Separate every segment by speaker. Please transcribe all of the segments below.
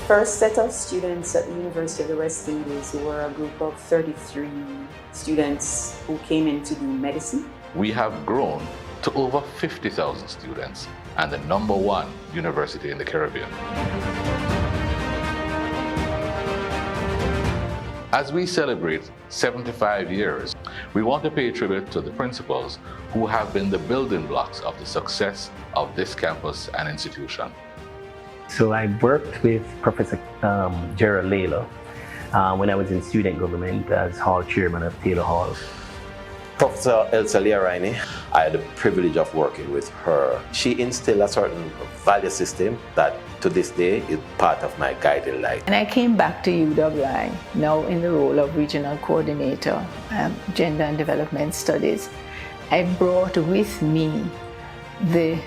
Speaker 1: first set of students at the University of the West Indies were a group of 33 students who came in to do medicine.
Speaker 2: We have grown to over 50,000 students and the #1 university in the Caribbean. As we celebrate 75 years, we want to pay tribute to the principals who have been the building blocks of the success of this campus and institution.
Speaker 3: So I worked with Professor Gerald Layla when I was in student government as hall chairman of Taylor Hall.
Speaker 4: Professor Elsa Liaraini, I had the privilege of working with her. She instilled a certain value system that to this day is part of my guiding light.
Speaker 5: And I came back to UWI, now in the role of Regional Coordinator, Gender and Development Studies. I brought with me the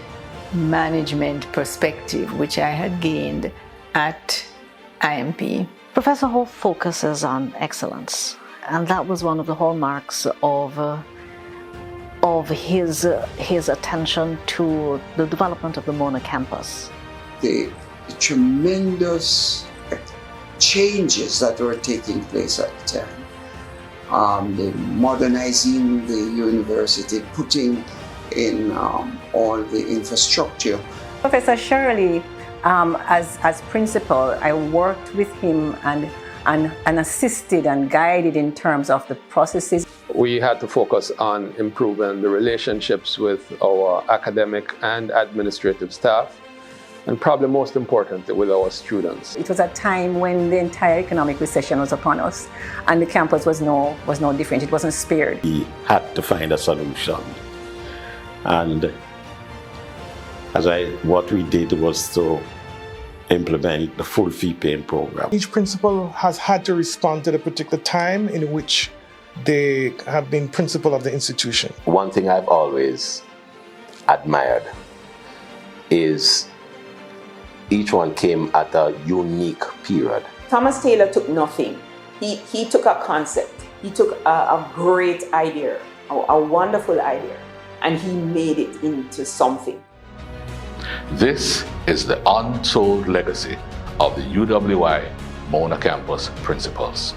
Speaker 5: management perspective, which I had gained at IMP.
Speaker 6: Professor Hall focuses on excellence, and that was one of the hallmarks of his attention to the development of the Mona campus.
Speaker 7: The tremendous changes that were taking place at the time, the modernizing the university, putting in all the infrastructure.
Speaker 1: Professor Shirley, as principal, I worked with him and assisted and guided in terms of the processes.
Speaker 8: We had to focus on improving the relationships with our academic and administrative staff, and probably most importantly with our students.
Speaker 1: It was a time when the entire economic recession was upon us, and the campus was no different. It wasn't spared.
Speaker 4: We had to find a solution, and what we did was to implement the full fee paying program.
Speaker 9: Each principal has had to respond to the particular time in which they have been principal of the institution.
Speaker 4: One thing I've always admired is each one came at a unique period.
Speaker 1: Thomas Taylor took nothing. He took a concept. He took a great idea, a wonderful idea, and he made it into something.
Speaker 2: This is the untold legacy of the UWI Mona campus principals.